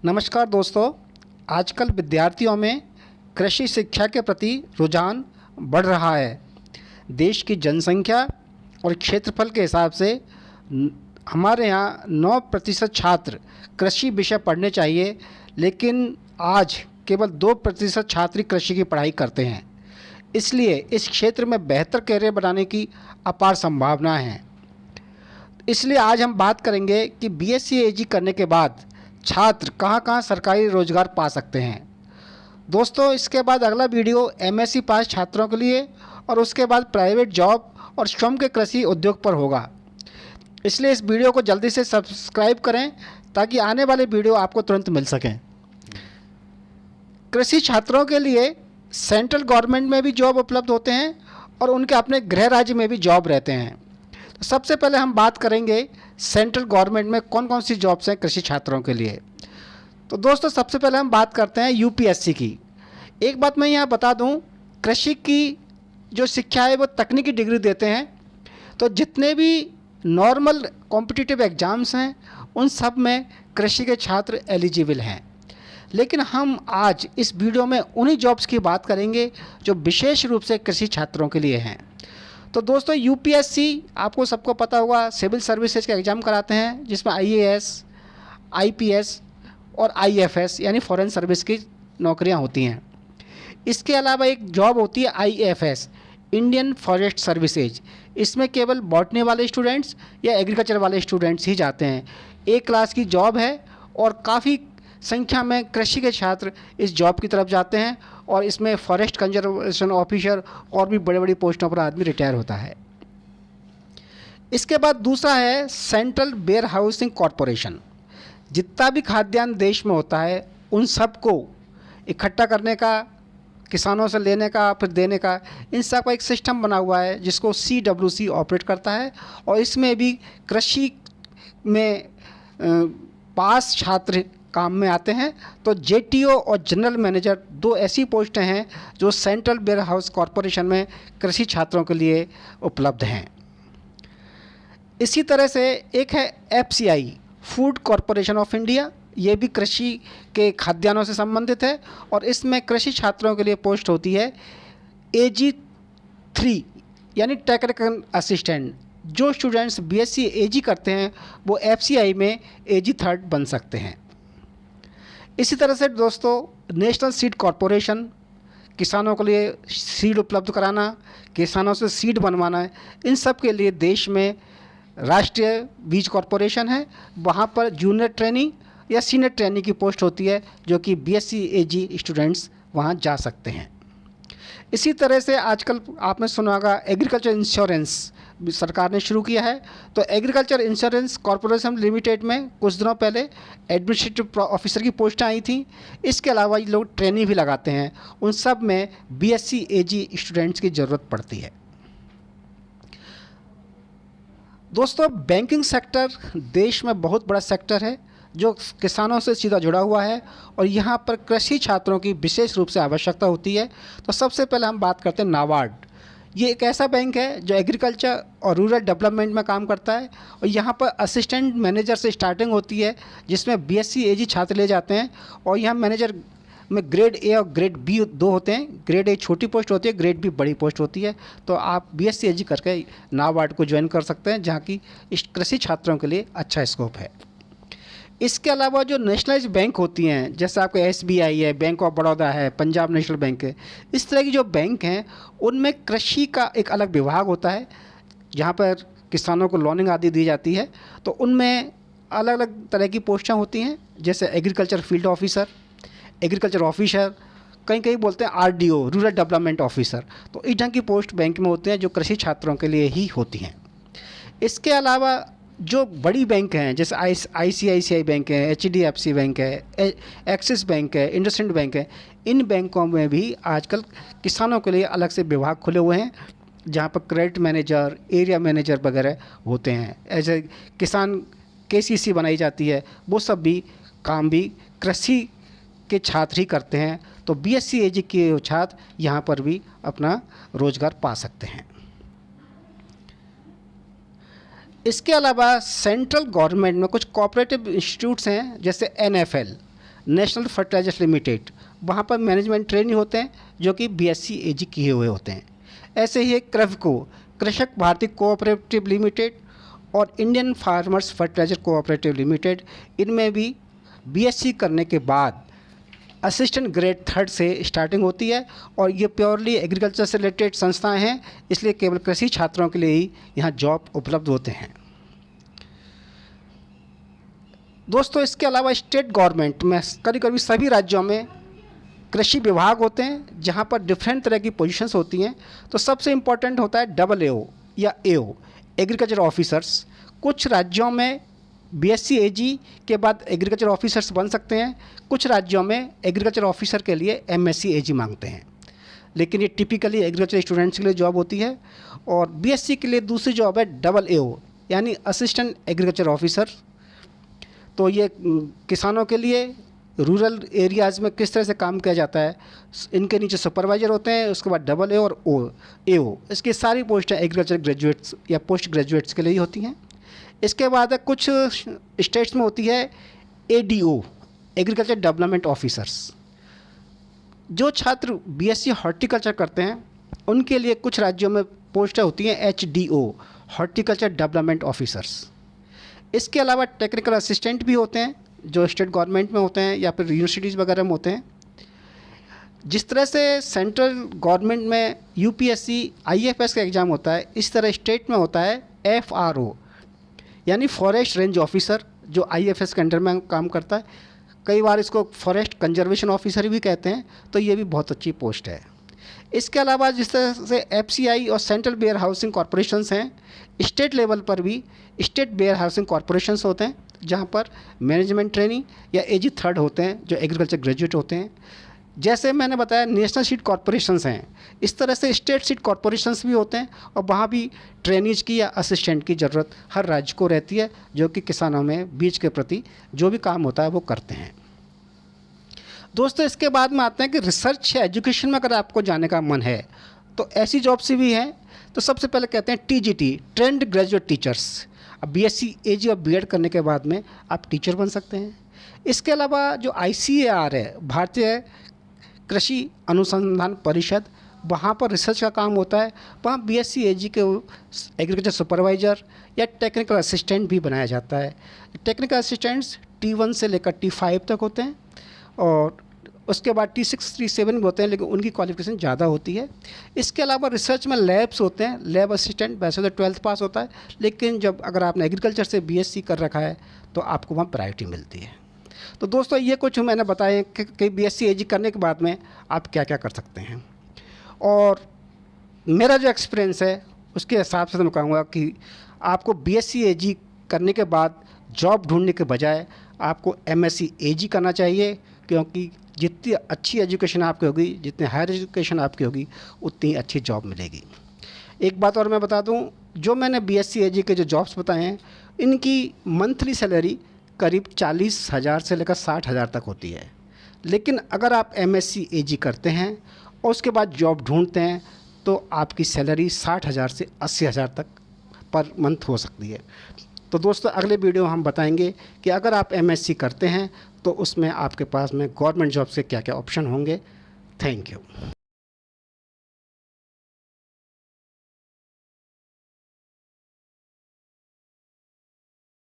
नमस्कार दोस्तों। आजकल विद्यार्थियों में कृषि शिक्षा के प्रति रुझान बढ़ रहा है। देश की जनसंख्या और क्षेत्रफल के हिसाब से हमारे यहाँ 9% छात्र कृषि विषय पढ़ने चाहिए, लेकिन आज केवल 2% छात्र कृषि की पढ़ाई करते हैं। इसलिए इस क्षेत्र में बेहतर करियर बनाने की अपार संभावना है। इसलिए आज हम बात करेंगे कि बीएससी एजी करने के बाद छात्र कहाँ कहाँ सरकारी रोजगार पा सकते हैं। दोस्तों, इसके बाद अगला वीडियो एमएससी पास छात्रों के लिए और उसके बाद प्राइवेट जॉब और स्वयं के कृषि उद्योग पर होगा। इसलिए इस वीडियो को जल्दी से सब्सक्राइब करें ताकि आने वाले वीडियो आपको तुरंत मिल सकें। कृषि छात्रों के लिए सेंट्रल गवर्नमेंट में भी जॉब उपलब्ध होते हैं और उनके अपने गृह राज्य में भी जॉब रहते हैं। तो सबसे पहले हम बात करेंगे सेंट्रल गवर्नमेंट में कौन कौन सी जॉब्स हैं कृषि छात्रों के लिए। तो दोस्तों, सबसे पहले हम बात करते हैं यूपीएससी की। एक बात मैं यहाँ बता दूँ, कृषि की जो शिक्षा है वो तकनीकी डिग्री देते हैं। तो जितने भी नॉर्मल कॉम्पिटिटिव एग्ज़ाम्स हैं उन सब में कृषि के छात्र एलिजिबल हैं। लेकिन हम आज इस वीडियो में उन्हीं जॉब्स की बात करेंगे जो विशेष रूप से कृषि छात्रों के लिए हैं। तो दोस्तों, यूपीएससी आपको सबको पता होगा, सिविल सर्विसेज का एग्ज़ाम कराते हैं जिसमें आईएएस, आईपीएस और आईएफएस यानी फॉरेन सर्विस की नौकरियां होती हैं। इसके अलावा एक जॉब होती है आईएफएस, इंडियन फॉरेस्ट सर्विसेज। इसमें केवल बॉटनी वाले स्टूडेंट्स या एग्रीकल्चर वाले स्टूडेंट्स ही जाते हैं। एक क्लास की जॉब है और काफ़ी संख्या में कृषि के छात्र इस जॉब की तरफ जाते हैं और इसमें फॉरेस्ट कंजर्वेशन ऑफिसर और भी बड़े बड़ी पोस्टों पर आदमी रिटायर होता है। इसके बाद दूसरा है सेंट्रल वेयर हाउसिंग कॉरपोरेशन। जितना भी खाद्यान्न देश में होता है उन सबको इकट्ठा करने का, किसानों से लेने का, फिर देने का, इन सब का एक सिस्टम बना हुआ है जिसको CWC ऑपरेट करता है। और इसमें भी कृषि में पास छात्र काम में आते हैं। तो जेटीओ और जनरल मैनेजर दो ऐसी पोस्टें हैं जो सेंट्रल वेयर हाउस कॉरपोरेशन में कृषि छात्रों के लिए उपलब्ध हैं। इसी तरह से एक है FCI, food corporation of India. ये भी कृषि के खाद्यान्नों से संबंधित है और इसमें कृषि छात्रों के लिए पोस्ट होती है AG3 यानी टेक्निकल असिस्टेंट। जो स्टूडेंट्स बीएससी एजी करते हैं वो FCI में AG3 बन सकते हैं। इसी तरह से दोस्तों, नेशनल सीड कॉरपोरेशन, किसानों के लिए सीड उपलब्ध कराना, किसानों से सीड बनवाना है, इन सब के लिए देश में राष्ट्रीय बीज कॉरपोरेशन है। वहाँ पर जूनियर ट्रेनी या सीनियर ट्रेनी की पोस्ट होती है जो कि बीएससी एजी स्टूडेंट्स वहाँ जा सकते हैं। इसी तरह से आजकल आपने सुना होगा एग्रीकल्चर इंश्योरेंस सरकार ने शुरू किया है। तो एग्रीकल्चर इंश्योरेंस कॉरपोरेशन लिमिटेड में कुछ दिनों पहले एडमिनिस्ट्रेटिव ऑफिसर की पोस्टें आई थी। इसके अलावा ये लोग ट्रेनिंग भी लगाते हैं। उन सब में बीएससी एजी स्टूडेंट्स की ज़रूरत पड़ती है। दोस्तों, बैंकिंग सेक्टर देश में बहुत बड़ा सेक्टर है जो किसानों से सीधा जुड़ा हुआ है और यहाँ पर कृषि छात्रों की विशेष रूप से आवश्यकता होती है। तो सबसे पहले हम बात करते हैं नाबार्ड। ये एक ऐसा बैंक है जो एग्रीकल्चर और रूरल डेवलपमेंट में काम करता है और यहाँ पर असिस्टेंट मैनेजर से स्टार्टिंग होती है जिसमें बीएससी एजी छात्र ले जाते हैं। और यहाँ मैनेजर में ग्रेड ए और ग्रेड बी दो होते हैं। ग्रेड ए छोटी पोस्ट होती है, ग्रेड बी बड़ी पोस्ट होती है। तो आप बीएससी एजी करके नाबार्ड को ज्वाइन कर सकते हैं जहाँ की कृषि छात्रों के लिए अच्छा स्कोप है। इसके अलावा जो नेशनलाइज बैंक होती हैं जैसे आपका SBI है, बैंक ऑफ बड़ौदा है, पंजाब नेशनल बैंक है, इस तरह की जो बैंक हैं उनमें कृषि का एक अलग विभाग होता है जहाँ पर किसानों को लोनिंग आदि दी जाती है। तो उनमें अलग अलग तरह की पोस्टें होती हैं जैसे agriculture field officer, agriculture officer, कहीं कहीं बोलते हैं RDO, रूरल डेवलपमेंट ऑफिसर। तो इस ढंग की पोस्ट बैंक में होते हैं जो कृषि छात्रों के लिए ही होती हैं। इसके अलावा जो बड़ी बैंक हैं जैसे ICICI बैंक है, HDFC बैंक है, एक्सिस बैंक है, इंडसइंड बैंक है, इन बैंकों में भी आजकल किसानों के लिए अलग से विभाग खुले हुए हैं जहाँ पर क्रेडिट मैनेजर, एरिया मैनेजर वगैरह होते हैं। ऐसे किसान KCC बनाई जाती है, वो सब भी काम भी कृषि के छात्र ही करते हैं। तो बीएससी एजी के छात्र यहाँ पर भी अपना रोजगार पा सकते हैं। इसके अलावा सेंट्रल गवर्नमेंट में कुछ कोऑपरेटिव इंस्टीट्यूट्स हैं जैसे NFL, नेशनल फर्टिलाइजर्स लिमिटेड, वहाँ पर मैनेजमेंट ट्रेनी होते हैं जो कि BSc AG किए हुए होते हैं। ऐसे ही एक क्रवको, कृषक भारतीय कोऑपरेटिव लिमिटेड और Indian farmers fertiliser cooperative limited, इनमें भी BSc करने के बाद असिस्टेंट ग्रेड 3 से स्टार्टिंग होती है और ये प्योरली एग्रीकल्चर से रिलेटेड संस्थाएं हैं, इसलिए केवल कृषि छात्रों के लिए ही यहाँ जॉब उपलब्ध होते हैं। दोस्तों, इसके अलावा स्टेट गवर्नमेंट में करीब करीब सभी राज्यों में कृषि विभाग होते हैं जहाँ पर डिफरेंट तरह की पोजीशंस होती हैं। तो सबसे इम्पोर्टेंट होता है AAO या AO, एग्रीकल्चर ऑफिसर्स। कुछ राज्यों में BSc AG के बाद एग्रीकल्चर ऑफिसर्स बन सकते हैं, कुछ राज्यों में एग्रीकल्चर ऑफिसर के लिए MSc AG मांगते हैं, लेकिन ये टिपिकली एग्रीकल्चर स्टूडेंट्स के लिए जॉब होती है। और BSc के लिए दूसरी जॉब है AAO यानी असिस्टेंट एग्रीकल्चर ऑफिसर। तो ये किसानों के लिए रूरल एरियाज़ में किस तरह से काम किया जाता है, इनके नीचे सुपरवाइज़र होते हैं, उसके बाद AA और AO, इसकी सारी पोस्टें एग्रीकल्चर ग्रेजुएट्स या पोस्ट ग्रेजुएट्स के लिए ही होती हैं। इसके बाद कुछ स्टेट्स में होती है ADO, एग्रीकल्चर डेवलपमेंट ऑफिसर्स। जो छात्र BSc हॉर्टिकल्चर करते हैं उनके लिए कुछ राज्यों में पोस्टें होती हैं HDO, हॉर्टिकल्चर डेवलपमेंट ऑफिसर्स। इसके अलावा टेक्निकल असिस्टेंट भी होते हैं जो स्टेट गवर्नमेंट में होते हैं या फिर यूनिवर्सिटीज़ वगैरह में होते हैं। जिस तरह से सेंट्रल गवर्नमेंट में UPSC IFS का एग्ज़ाम होता है, इस तरह स्टेट में होता है FRO यानी फॉरेस्ट रेंज ऑफिसर, जो IFS के अंडर में काम करता है। कई बार इसको फॉरेस्ट कंजर्वेशन ऑफिसर भी कहते हैं, तो ये भी बहुत अच्छी पोस्ट है। इसके अलावा जिस तरह से FCI और सेंट्रल वेयर हाउसिंग कॉरपोरेशंस हैं, स्टेट लेवल पर भी स्टेट वेयर हाउसिंग कॉरपोरेशंस होते हैं जहाँ पर मैनेजमेंट ट्रेनी या AG 3 होते हैं जो एग्रीकल्चर ग्रेजुएट होते हैं। जैसे मैंने बताया नेशनल सीड कॉरपोरेशंस हैं, इस तरह से स्टेट सीड कॉरपोरेशंस भी होते हैं और वहाँ भी ट्रेनीज की या असिस्टेंट की ज़रूरत हर राज्य को रहती है, जो कि किसानों में बीज के प्रति जो भी काम होता है वो करते हैं। दोस्तों, इसके बाद में आते हैं कि रिसर्च या एजुकेशन में अगर आपको जाने का मन है तो ऐसी जॉब्स भी हैं। तो सबसे पहले कहते हैं TGT, ट्रेंड ग्रेजुएट टीचर्स। अब BSc AG और B.Ed करने के बाद में आप टीचर बन सकते हैं। इसके अलावा जो ICAR है, भारतीय कृषि अनुसंधान परिषद, वहाँ पर रिसर्च का काम होता है। वहाँ BSc AG के एग्रीकल्चर सुपरवाइज़र या टेक्निकल असिस्टेंट भी बनाया जाता है। टेक्निकल असिस्टेंट्स T1 से लेकर T5 तक होते हैं और उसके बाद T6 T7 भी होते हैं, लेकिन उनकी क्वालिफिकेशन ज़्यादा होती है। इसके अलावा रिसर्च में लैब्स होते हैं। लैब असिस्टेंट वैसे तो 12th पास होता है, लेकिन जब अगर आपने एग्रीकल्चर से BSc कर रखा है तो आपको वहाँ प्रायोरिटी मिलती है। तो दोस्तों, ये कुछ मैंने बताया कि BSc AG करने के बाद में आप क्या क्या कर सकते हैं। और मेरा जो एक्सपीरियंस है उसके हिसाब से तो मैं कहूँगा कि आपको BSc AG करने के बाद जॉब ढूंढने के बजाय आपको MSc AG करना चाहिए, क्योंकि जितनी अच्छी एजुकेशन आपकी होगी, जितनी हायर एजुकेशन आपकी होगी, उतनी अच्छी जॉब मिलेगी। एक बात और मैं बता दूं, जो मैंने BSc AG के जो जॉब्स बताए हैं, इनकी मंथली सैलरी करीब 40,000 से लेकर 60,000 तक होती है। लेकिन अगर आप MSc AG करते हैं और उसके बाद जॉब ढूंढते हैं तो आपकी सैलरी 60,000 से 80,000 तक पर मंथ हो सकती है। तो दोस्तों, अगले वीडियो हम बताएंगे कि अगर आप MSc करते हैं तो उसमें आपके पास में गवर्नमेंट जॉब से क्या क्या ऑप्शन होंगे। Thank you.